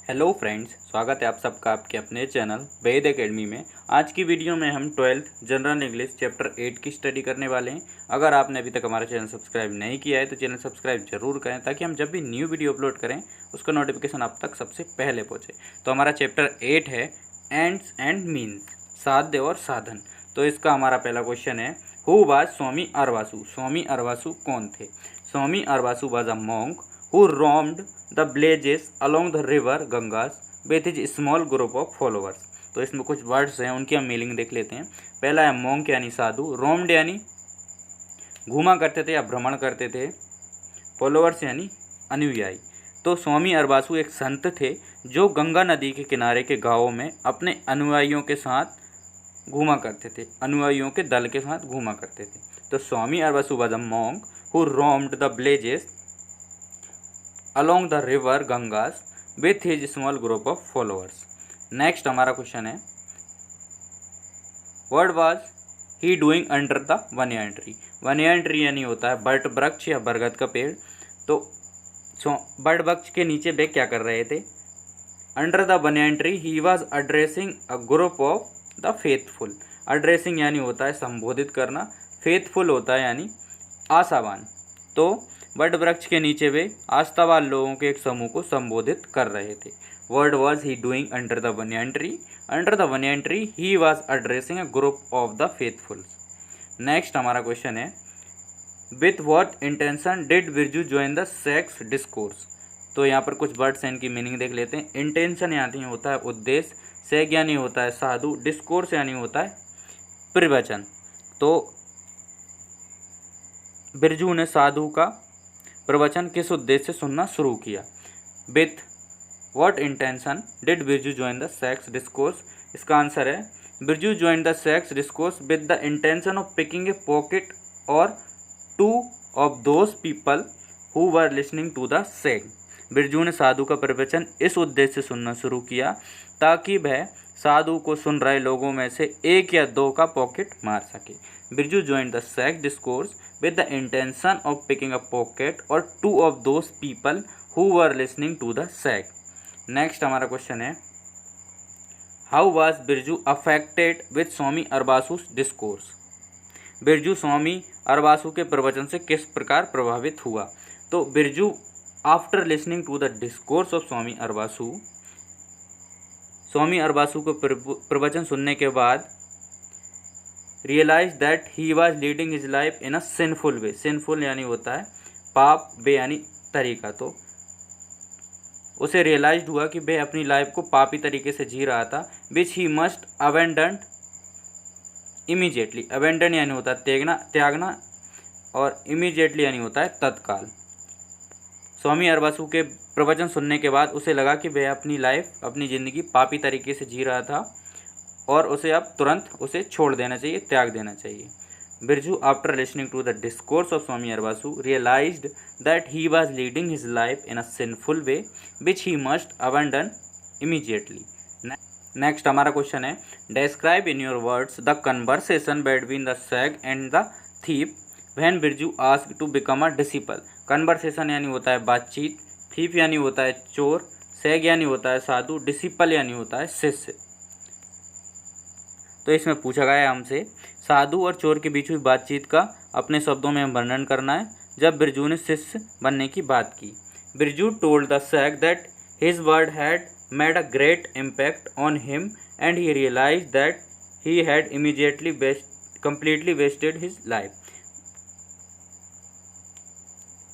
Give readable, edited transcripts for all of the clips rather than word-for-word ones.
Hello friends, स्वागत है आप सबका आपके अपने चैनल वेद एकेडमी में। आज की वीडियो में हम 12th जनरल इंग्लिश चैप्टर 8 की स्टडी करने वाले हैं। अगर आपने अभी तक हमारा चैनल सब्सक्राइब नहीं किया है तो चैनल सब्सक्राइब जरूर करें ताकि हम जब भी न्यू वीडियो अपलोड करें उसका नोटिफिकेशन आप तक सबसे पहले पहुँचे। तो हमारा चैप्टर 8 है एंड्स एंड मीन्स, साध्य और साधन। तो इसका हमारा पहला क्वेश्चन है, हु वाज स्वामी अरबासु। स्वामी अरबासु कौन थे? Swami Arbasu was a monk who roamed the villages along the river Gangas with his small group of followers। तो इसमें कुछ वर्ड्स हैं, उनकी हम मीनिंग देख लेते हैं। पहला है मॉन्क यानी साधु, रोम्ड यानी घूमा करते थे या भ्रमण करते थे, फॉलोअर्स यानी अनुयायी। तो स्वामी अरबासु एक संत थे जो गंगा नदी के किनारे के गाँवों में अपने अनुयायियों के साथ घूमा करते थे, अनुयायियों के दल के साथ घूमा करते थे। तो Swami Arbasu was a monk who roamed the villages along the river Gangas with his small group of followers। Next हमारा क्वेश्चन है, what was he doing under the banyan tree। banyan tree यानी होता है बट वृक्ष या बरगद का पेड़। तो बट वृक्ष के नीचे वे क्या कर रहे थे? Under the banyan tree he was addressing a group of the faithful। addressing यानी होता है संबोधित करना, faithful होता है यानी आशावान। तो बट वृक्ष के नीचे वे आस्थावान लोगों के एक समूह को संबोधित कर रहे थे। Word was he doing under the banyan tree। Under the banyan tree he was addressing a group of the faithful. Next हमारा क्वेश्चन है, with what intention did Birju join the सेक्स डिस्कोर्स। तो यहाँ पर कुछ वर्ड्स हैं, इनकी मीनिंग देख लेते हैं। इंटेंशन यानी होता है उद्देश्य, सेग यानी होता है साधु, डिस्कोर्स यानी होता है प्रवचन। तो बिरजू ने साधु का प्रवचन किस उद्देश्य से सुनना शुरू किया? With what intention did Birju join the सेक्स डिस्कोर्स। इसका आंसर है, बिरजू ज्वाइन द सेक्स discourse with the intention of picking a pocket और two of those people who were listening to the sage. Birju ने साधु का प्रवचन इस उद्देश्य से सुनना शुरू किया ताकि वह साधु को सुन रहे लोगों में से एक या दो का पॉकेट मार सके। बिरजू ज्वाइन द सेक्स discourse with the intention of picking a pocket or two of those people who were listening to the sag। Next हमारा क्वेश्चन है, how was Birju affected with Swami Arbasu discourse. Birju Swami Arbasu के प्रवचन से किस प्रकार प्रभावित हुआ? तो Birju after listening to the discourse of Swami Arbasu को प्रवचन सुनने के बाद realize that he was leading his life in a sinful way. Sinful यानी होता है पाप, वे यानी तरीका। तो उसे रियलाइज हुआ कि वह अपनी लाइफ को पापी तरीके से जी रहा था, which he must abandon immediately. Abandon यानी होता है त्यागना और इमीजिएटली यानी होता है तत्काल। स्वामी अरबासु के प्रवचन सुनने के बाद उसे लगा कि वह अपनी ज़िंदगी पापी तरीके से जी रहा था और उसे अब तुरंत उसे छोड़ देना चाहिए, त्याग देना चाहिए। Birju after listening to the discourse of Swami Arbasu realized that he was leading his life in a sinful way which he must abandon immediately. Next हमारा क्वेश्चन है, describe in your words the conversation between the sage and the thief when Birju asked to become a disciple. Conversation यानी होता है बातचीत, thief यानी होता है चोर, सैग यानी होता है साधु, डिसिपल यानी होता है शिष्य। तो इसमें पूछा गया है हमसे, साधु और चोर के बीच हुई बातचीत का अपने शब्दों में वर्णन करना है जब बिरजू ने शिष्य बनने की बात की। Birju told the sage that his word had made a great impact on him and he realise that he had immediately completely wasted his life.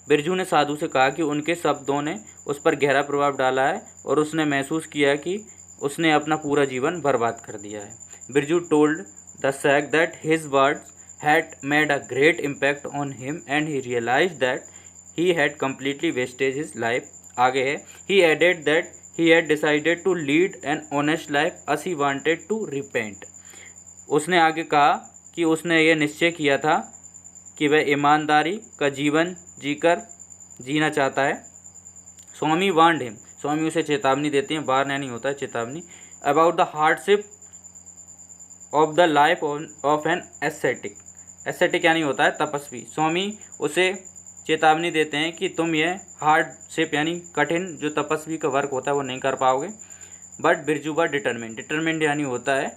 Birju ने साधु से कहा कि उनके शब्दों ने उस पर गहरा प्रभाव डाला है और उसने महसूस किया कि उसने अपना पूरा जीवन बर्बाद कर दिया है। Birju told the sag that his words had made a great impact on him and he realized that he had completely wasted his life। आगे है, he added that he had decided to lead an honest life as he wanted to repent। उसने आगे कहा कि उसने यह निश्चय किया था कि वह ईमानदारी का जीवन जीना चाहता है। स्वामी वार्नड हिम, स्वामी उसे चेतावनी देते हैं, वार्न यानी होता है चेतावनी, about the hardship of the life of an aesthetic. Aesthetic यानी होता है तपस्वी। स्वामी उसे चेतावनी देते हैं कि तुम ये हार्डशिप यानी कठिन जो तपस्वी का वर्क होता है वो नहीं कर पाओगे। But Birju were determined, determined यानी होता है,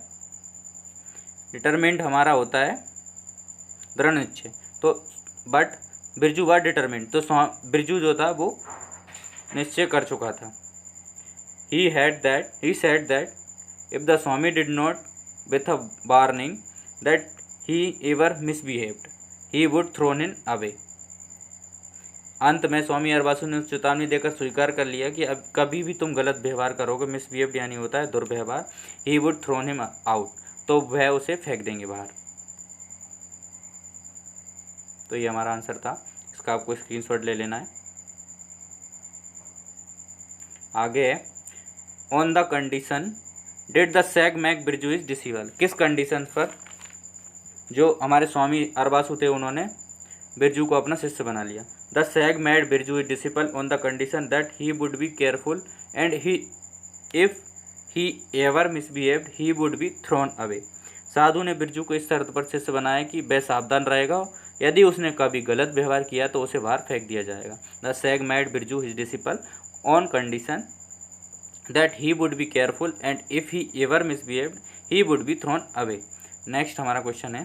डिटरमिन्ड हमारा होता है दृढ़ निश्चय। तो बट बिरजू वर डिटरमिन्ड, तो बिरजू जो था वो निश्चय कर चुका था। he said that if the Swami did not with a warning that he ever misbehaved, he would thrown him away। अंत में स्वामी अरबासु ने चेतावनी देकर स्वीकार कर लिया कि अब कभी भी तुम गलत व्यवहार करोगे, मिसबिहेव्ड यानी होता है दुर्व्यवहार, he would thrown him out, तो वह उसे फेंक देंगे बाहर। तो ये हमारा आंसर था, इसका आपको स्क्रीनशॉट ले लेना है। आगे on the condition did the sage make Birju his disciple, किस कंडीशन पर जो हमारे स्वामी अरबासु थे उन्होंने बिरजू को अपना शिष्य बना लिया। The sage made Birju his disciple on the condition that he would be careful and he if he ever misbehaved he would be thrown away. साधु ने बिरजू को इस शर्त पर शिष्य बनाया कि वह सावधान रहेगा, यदि उसने कभी गलत व्यवहार किया तो उसे बाहर फेंक दिया जाएगा। The sage made Birju his disciple on condition that he would be careful and if he ever misbehaved he would be thrown away। Next हमारा क्वेश्चन है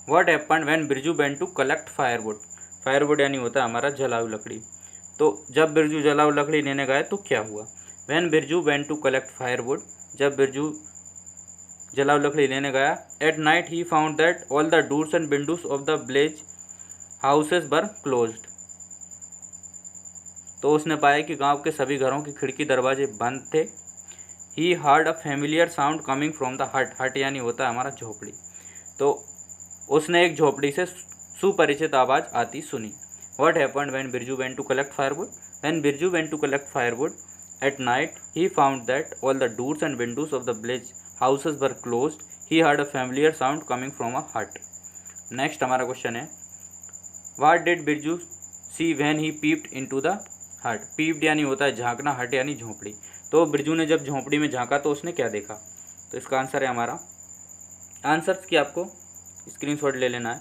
what happened when Birju went to collect firewood। firewood यानी होता है हमारा जलाऊ लकड़ी। तो जब बिरजू जलाऊ लकड़ी लेने गए तो क्या हुआ। when Birju went to collect firewood, जब बिरजू जलाऊ लकड़ी लेने गया, at night he found that all the doors and windows of the village houses were closed। तो उसने पाया कि गांव के सभी घरों की खिड़की दरवाजे बंद थे। ही heard a familiar sound coming from the हट, हट यानी होता है हमारा झोपड़ी। तो उसने एक झोपड़ी से सुपरिचित आवाज़ आती सुनी। What happened when Birju went to collect firewood. When Birju went to collect firewood at night he found that all the doors and windows of the village houses were closed. He heard a familiar sound coming from a hut. Next हमारा question है what did Birju see when he peeped into the hut. Peeped यानी होता है झांकना, हट यानी झोंपड़ी। तो बिरजू ने जब झोंपड़ी में झांका तो उसने क्या देखा। तो इसका आंसर है हमारा, आंसर की आपको स्क्रीनशॉट ले लेना है।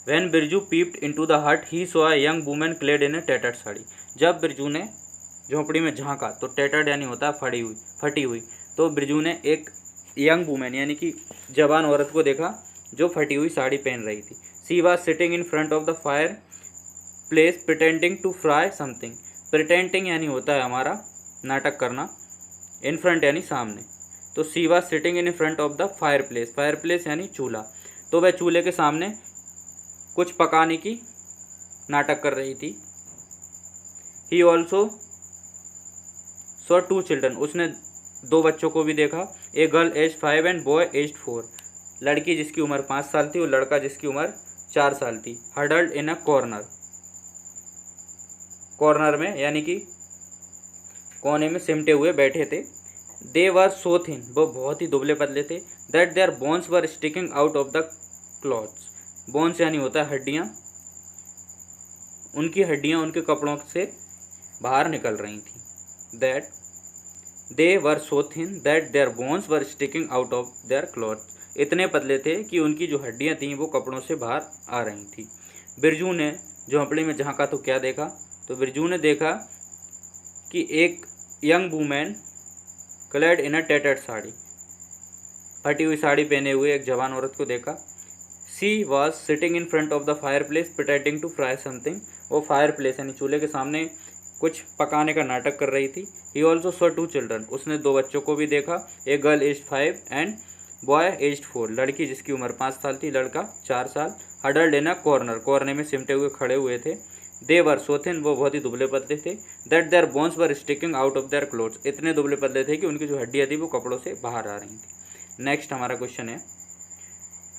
When Birju peeped into the hut he saw a young woman clad in a tattered sari. जब बिरजू ने झोंपड़ी में झांका तो टैटर्ड यानी होता है फटी हुई। तो बिरजू ने एक यंग वुमेन यानी कि जवान औरत को देखा जो फटी हुई साड़ी पहन रही थी। She was sitting in front of the fireplace pretending to fry something. Pretending यानी होता है हमारा नाटक करना, इन फ्रंट यानी सामने। तो सी was sitting in front of the fire place, fire place यानी चूल्हा। तो वह चूल्हे के सामने कुछ पकाने की नाटक कर रही थी। ही ऑल्सो सॉ 2 चिल्ड्रन, उसने 2 बच्चों को भी देखा। A girl age 5 and boy age 4, लड़की जिसकी उम्र 5 साल थी और लड़का जिसकी उम्र 4 साल थी। Huddled in a corner, corner में यानी कि कोने में सिमटे हुए बैठे थे। दे वर सो थिन, वो बहुत ही दुबले पतले थे। That their bones were sticking out of the clothes. Bones यानी होता है हड्डियाँ, उनकी हड्डियाँ उनके कपड़ों से बाहर निकल रही थी। That they were so thin that their bones were sticking out of their clothes. इतने पतले थे कि उनकी जो हड्डियाँ थीं वो कपड़ों से बाहर आ रही थी। बिरजू ने झोंपड़ी में झांका तो क्या देखा। तो बिरजू ने देखा कि एक यंग वूमेन क्लैड इन अ टैटर्ड साड़ी, फटी हुई साड़ी पहने हुए एक जवान औरत को देखा। She was sitting in front of the fireplace pretending to fry something. वो फायर प्लेस यानी चूल्हे के सामने कुछ पकाने का नाटक कर रही थी। ही ऑल्सो सॉ 2 चिल्ड्रन, उसने 2 बच्चों को भी देखा। A girl age 5 and boy age 4, लड़की जिसकी उम्र 5 साल थी, लड़का 4 साल। हडल्ड इन अ कॉर्नर, कोने में सिमटे हुए खड़े हुए थे। दे वर सो थिन, वो बहुत ही दुबले पतले थे। That their bones were sticking out of their clothes, इतने दुबले पतले थे कि उनकी जो हड्डियाँ थी वो कपड़ों से बाहर आ रही थी। नेक्स्ट हमारा क्वेश्चन है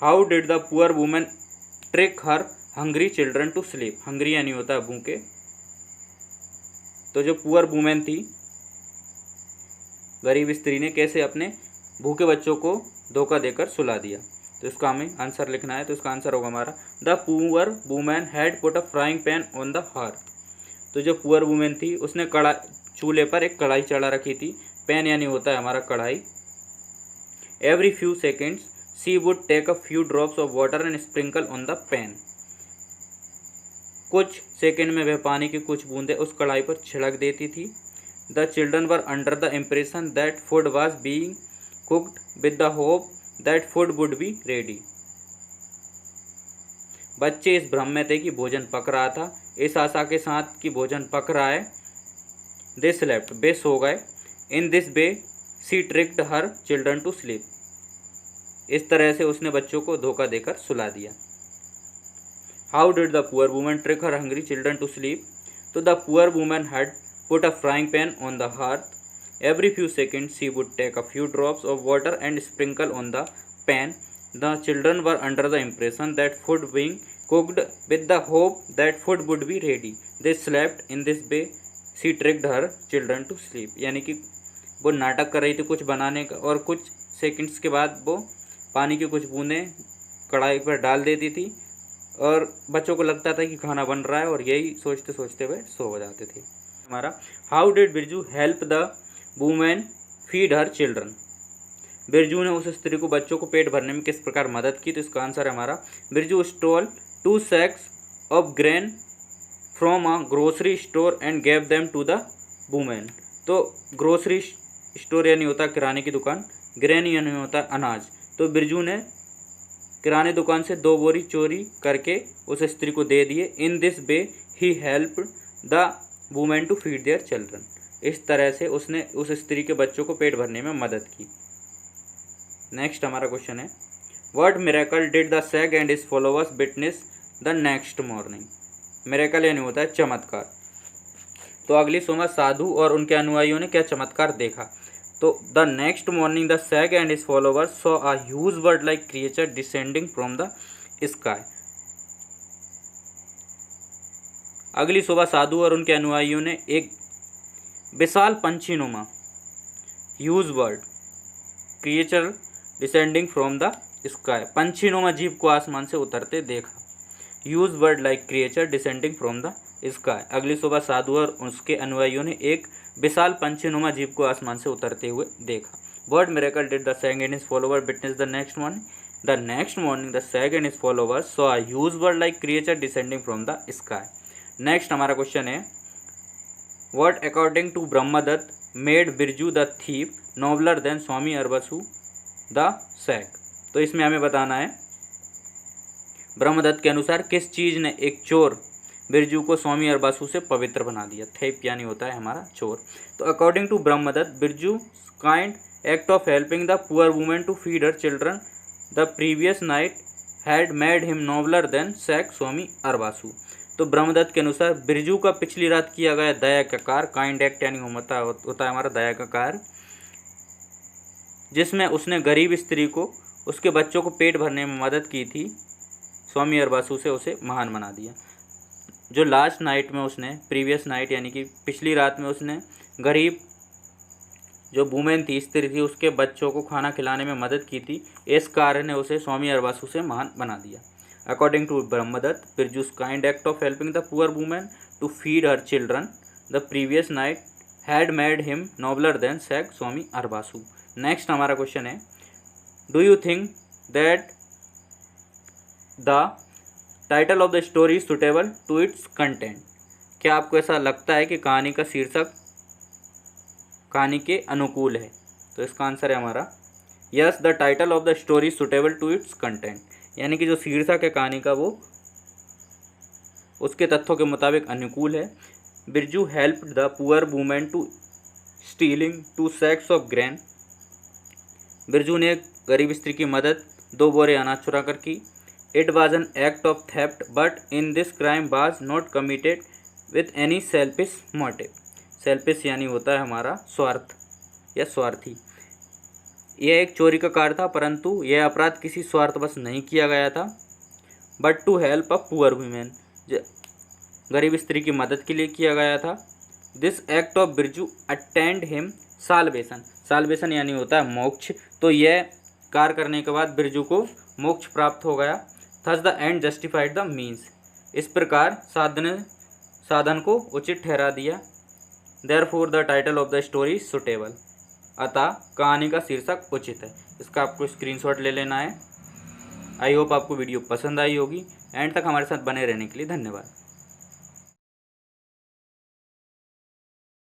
how did the poor women trick her hungry children to sleep. Hungry यानी होता है भूखे। तो जो पुअर वुमेन थी, गरीब स्त्री ने कैसे अपने भूखे बच्चों को धोखा देकर सुला दिया। तो इसका हमें आंसर लिखना है। तो इसका आंसर होगा हमारा the poor women had put a frying pan on the hearth. तो जो पुअर वुमेन थी उसने चूल्हे पर एक कढ़ाई चढ़ा रखी थी। पैन यानी होता है हमारा कढ़ाई। Every few seconds she would take a few drops of water and sprinkle on the pan. कुछ सेकंड में वह पानी की कुछ बूंदें उस कढ़ाई पर छिड़क देती थी। The children were under the impression that food was being cooked with the hope that food would be ready. बच्चे इस भ्रम में थे कि भोजन पक रहा था, इस आशा के साथ कि भोजन पक रहा है। दे स्लेप्ट, वे सो गए। In this way she tricked her children to sleep, इस तरह से उसने बच्चों को धोखा देकर सुला दिया। How did the poor woman trick her hungry children to sleep? तो the poor woman had put a frying pan on the hearth. Every few seconds she would take a few drops of water and sprinkle on the pan. The children were under the impression that food being cooked with the hope that food would be ready. They slept. In this way she tricked her children to sleep. यानी कि वो नाटक कर रही थी कुछ बनाने का, और कुछ सेकंड्स के बाद वो पानी की कुछ बूंदें कढ़ाई पर डाल देती थी और बच्चों को लगता था कि खाना बन रहा है, और यही सोचते सोचते वे सो जाते थे। हमारा how did Birju help the women feed her children? Birju ने उस स्त्री को बच्चों को पेट भरने में किस प्रकार मदद की? तो इसका आंसर है हमारा Birju stole 2 sacks of grain from a grocery store and gave them to the women. तो ग्रोसरी स्टोर यानी होता है किराने की दुकान, ग्रेन यानी होता है अनाज। तो बिरजू ने किराने दुकान से 2 बोरी चोरी करके उस स्त्री को दे दिए। In this way he helped the women to feed their children, इस तरह से उसने उस स्त्री के बच्चों को पेट भरने में मदद की। नेक्स्ट हमारा क्वेश्चन है, what miracle did the sage and his followers witness the next morning? Miracle यानी होता है चमत्कार। तो अगली सुबह साधु और उनके अनुयायियों ने क्या चमत्कार देखा? तो the next morning the sage and his followers saw a huge bird like creature descending from the sky. अगली सुबह साधु और उनके अनुयायियों ने एक विशाल पंछीनुमा huge bird creature descending from the sky, पंछीनुमा जीव को आसमान से उतरते देखा। Huge bird like creature descending from the sky. अगली सुबह साधु और उसके अनुयायियों ने एक विशाल पंछीनुमा जीव को आसमान से उतरते हुए देखा। What miracle did the sage and his follower witness the next morning? The next morning the sage and his followers saw a huge bird like creature descending from the sky. Next हमारा question है, What according to Brahmadat made Birju the thief nobler than Swami Arbasu the sage? तो इसमें हमें बताना है ब्रह्मदत्त के अनुसार किस चीज़ ने एक चोर बिरजू को स्वामी अरबासु से पवित्र बना दिया? थेप यानी होता है हमारा चोर। तो according to Brahmadatt Birju kind act of helping the poor women to feed her children the previous night had made him nobler than sage Swami Arbasu. तो ब्रह्मदत्त के अनुसार बिरजू का पिछली रात किया गया दया का कार्य, काइंड एक्ट यानी होता है हमारा दया का कार्य, जिसमें उसने गरीब स्त्री को उसके बच्चों को पेट भरने में मदद की थी, स्वामी अरबासु से उसे महान बना दिया। जो लास्ट नाइट में उसने प्रीवियस नाइट यानी कि पिछली रात में उसने गरीब जो वुमेन थी, स्त्री थी, उसके बच्चों को खाना खिलाने में मदद की थी, इस कार्य ने उसे स्वामी अरबासु से महान बना दिया। According to Brahmadatt, Birju's kind act of helping the poor woman to feed her children the previous night had made him nobler than Sag Swami Arbasu. Next हमारा क्वेश्चन है, Do you think that the title of the story is suitable to its content? क्या आपको ऐसा लगता है कि कहानी का शीर्षक कहानी के अनुकूल है? तो इसका आंसर है हमारा Yes, the title of the story is suitable to its content. यानी कि जो शीर्षक है कहानी का वो उसके तथ्यों के मुताबिक अनुकूल है। Birju helped the poor women to stealing 2 sacks of grain. Birju ने गरीब स्त्री की मदद 2 बोरे अनाज चुरा कर की। It was an act of theft but in this crime was not committed with any selfish motive. Selfish यानी होता है हमारा स्वार्थ या स्वार्थी। यह एक चोरी का कार्य था, परंतु यह अपराध किसी स्वार्थवश नहीं किया गया था, but to help a poor women, गरीब स्त्री की मदद के लिए किया गया था। This act of Birju attend him salvation. Salvation यानी होता है मोक्ष। तो यह कार्य करने के बाद बिरजू को मोक्ष प्राप्त हो गया। Thus the end justified the means. इस प्रकार साधन को उचित ठहरा दिया। Therefore the title of the story suitable. अतः कहानी का शीर्षक उचित है। इसका आपको स्क्रीनशॉट ले लेना है। आई होप आपको वीडियो पसंद आई होगी। एंड तक हमारे साथ बने रहने के लिए धन्यवाद।